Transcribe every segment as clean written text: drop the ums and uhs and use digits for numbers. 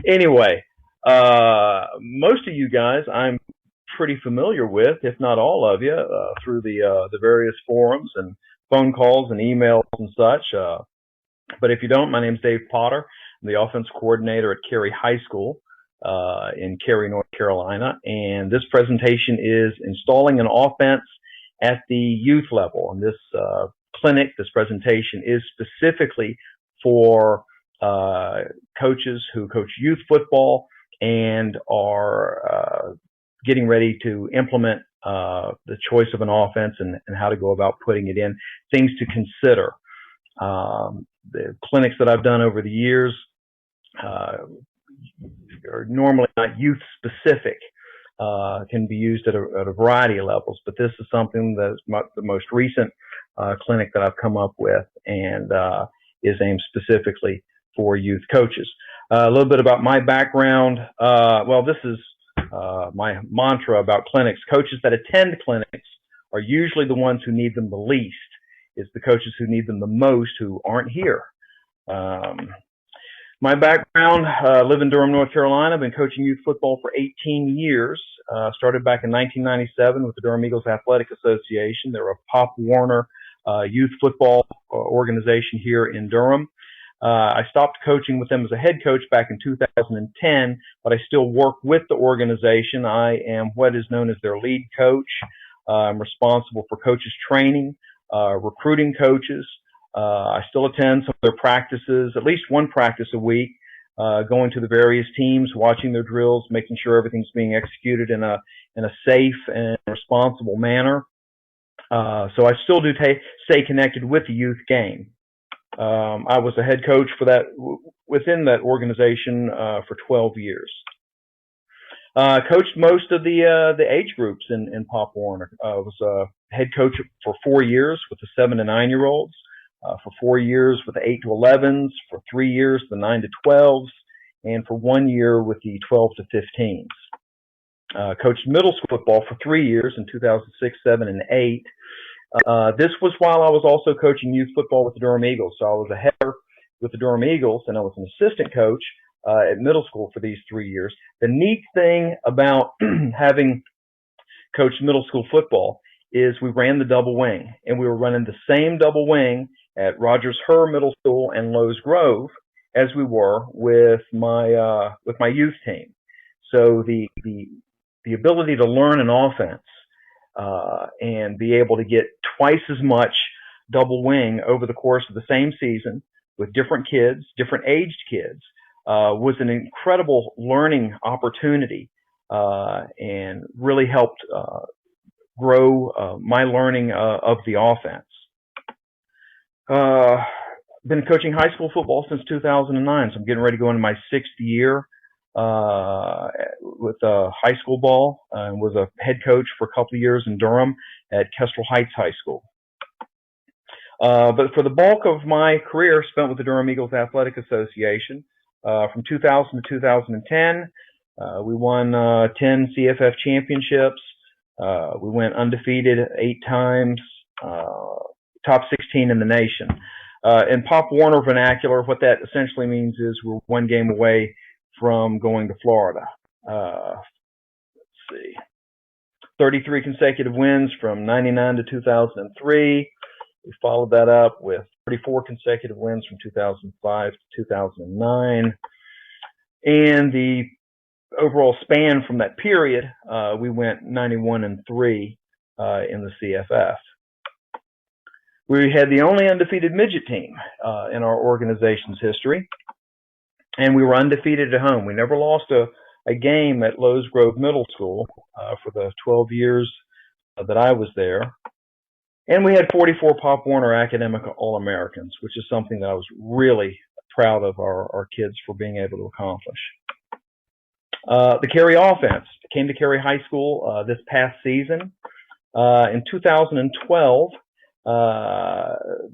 Anyway, most of you guys I'm pretty familiar with, if not all of you, through the various forums and phone calls and emails and such. But if you don't, my name's Dave Potter. I'm the offense coordinator at Cary High School in Cary, North Carolina. And this presentation is installing an offense at the youth level. And this this presentation is specifically for coaches who coach youth football and are getting ready to implement the choice of an offense and how to go about putting it in, things to consider. The clinics that I've done over the years are normally not youth specific, can be used at a variety of levels, but this is something that's the most recent clinic that I've come up with and is aimed specifically for youth coaches. A little bit about my background. Well, this is my mantra about clinics. Coaches that attend clinics are usually the ones who need them the least. It's the coaches who need them the most who aren't here. My background, live in Durham, North Carolina. I've been coaching youth football for 18 years. Started back in 1997 with the Durham Eagles Athletic Association. They're a Pop Warner youth football organization here in Durham. I stopped coaching with them as a head coach back in 2010, but I still work with the organization. I am what is known as their lead coach. I'm responsible for coaches training, recruiting coaches. I still attend some of their practices, at least one practice a week, going to the various teams, watching their drills, making sure everything's being executed in a safe and responsible manner. So I still do stay connected with the youth game. I was a head coach for that within that organization for 12 years. Coached most of the age groups in Pop Warner. Was a head coach for 4 years with the 7 to 9 year olds, for 4 years with the 8 to 11s, for 3 years the 9 to 12s, and for 1 year with the 12 to 15s. Coached middle school football for 3 years in 2006, 7, and 8. This was while I was also coaching youth football with the Durham Eagles. So I was a header with the Durham Eagles, and I was an assistant coach at middle school for these 3 years. The neat thing about having coached middle school football is we ran the double wing, and we were running the same double wing at Rogers Herr Middle School and Lowe's Grove as we were with my youth team. So the ability to learn an offense and be able to get twice as much double wing over the course of the same season with different kids, different aged kids, was an incredible learning opportunity and really helped grow my learning of the offense. Been coaching high school football since 2009, so I'm getting ready to go into my 6th year with high school ball, and was a head coach for a couple of years in Durham at Kestrel Heights High School. But for the bulk of my career spent with the Durham Eagles Athletic Association. From 2000 to 2010, we won 10 CFF championships. We went undefeated 8 times, top 16 in the nation. In Pop Warner vernacular, what that essentially means is we're 1 game away from going to Florida. Let's see, 33 consecutive wins from 99 to 2003. We followed that up with 34 consecutive wins from 2005 to 2009. And the overall span from that period, we went 91-3 in the CFF. We had the only undefeated midget team in our organization's history, and we were undefeated at home. We never lost a game at Lowe's Grove Middle School for the 12 years that I was there. And we had 44 Pop Warner Academic All-Americans, which is something that I was really proud of our kids for being able to accomplish. The Cary offense came to Cary High School this past season. In 2012,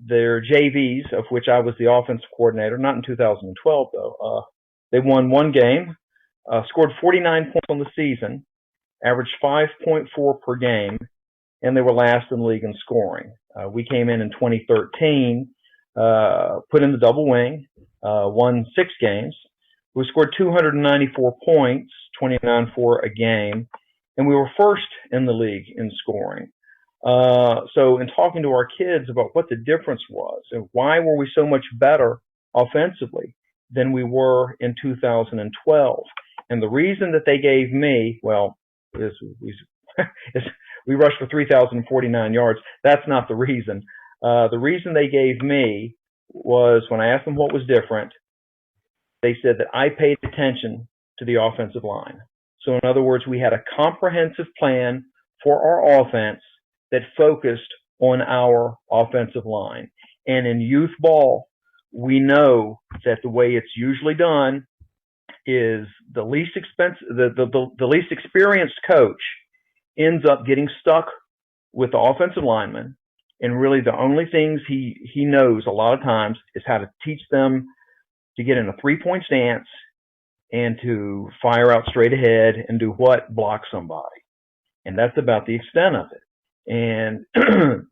their JVs, of which I was the offensive coordinator, not in 2012 though, they won 1 game, scored 49 points on the season, averaged 5.4 per game, and they were last in the league in scoring. We came in 2013, put in the double wing, won 6 games, We scored 294 points, 29-4 a game, and we were first in the league in scoring. So in talking to our kids about what the difference was and why were we so much better offensively than we were in 2012, and the reason that they gave me, well, is we rushed for 3,049 yards. That's not the reason. The reason they gave me was when I asked them what was different, they said that I paid attention to the offensive line. So in other words, we had a comprehensive plan for our offense that focused on our offensive line. And in youth ball, we know that the way it's usually done is the least experienced coach ends up getting stuck with the offensive lineman, and really the only things he knows a lot of times is how to teach them to get in a three-point stance and to fire out straight ahead and do what? Block somebody. And that's about the extent of it. And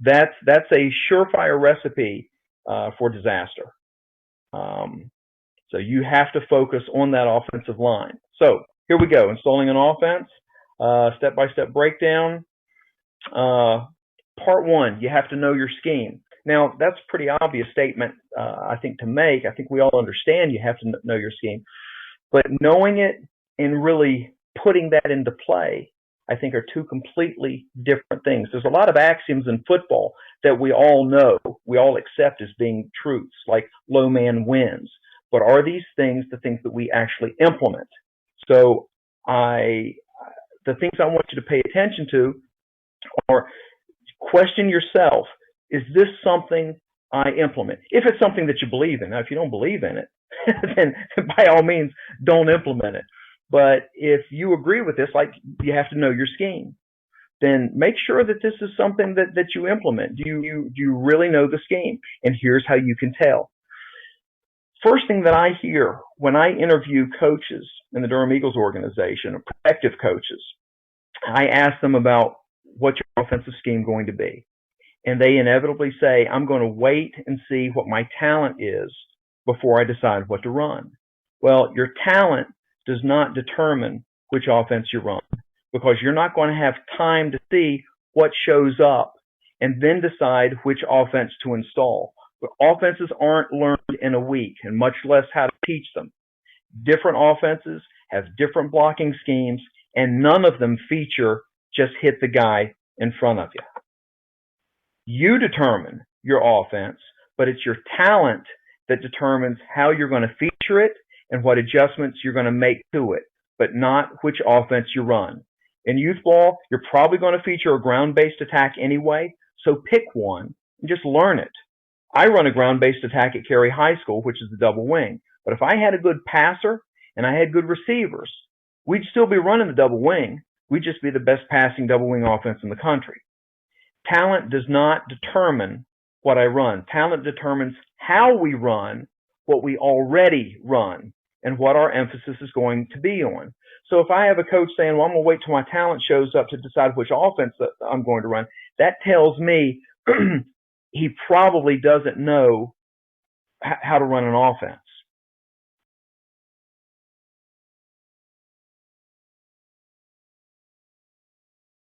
that's a surefire recipe for disaster. So you have to focus on that offensive line. So here we go, installing an offense, step-by-step breakdown. Part one, you have to know your scheme. Now, that's a pretty obvious statement, I think, to make. I think we all understand you have to know your scheme. But knowing it and really putting that into play, I think, are two completely different things. There's a lot of axioms in football that we all know, we all accept as being truths, like low man wins. But are these things the things that we actually implement? So the things I want you to pay attention to are question yourself, is this something I implement? If it's something that you believe in. Now, if you don't believe in it, then by all means, don't implement it. But if you agree with this, like you have to know your scheme, then make sure that this is something that you implement. Do you really know the scheme? And here's how you can tell. First thing that I hear when I interview coaches in the Durham Eagles organization, or prospective coaches, I ask them about what's your offensive scheme going to be. And they inevitably say, I'm going to wait and see what my talent is before I decide what to run. Well, your talent does not determine which offense you run, because you're not going to have time to see what shows up and then decide which offense to install. But offenses aren't learned in a week, and much less how to teach them. Different offenses have different blocking schemes, and none of them feature just hit the guy in front of you. You determine your offense, but it's your talent that determines how you're going to feature it and what adjustments you're going to make to it, but not which offense you run. In youth ball, you're probably going to feature a ground-based attack anyway, so pick one and just learn it. I run a ground-based attack at Cary High School, which is the double wing. But if I had a good passer and I had good receivers, we'd still be running the double wing. We'd just be the best passing double wing offense in the country. Talent does not determine what I run. Talent determines how we run what we already run and what our emphasis is going to be on. So if I have a coach saying, well, I'm going to wait till my talent shows up to decide which offense that I'm going to run, that tells me he probably doesn't know how to run an offense.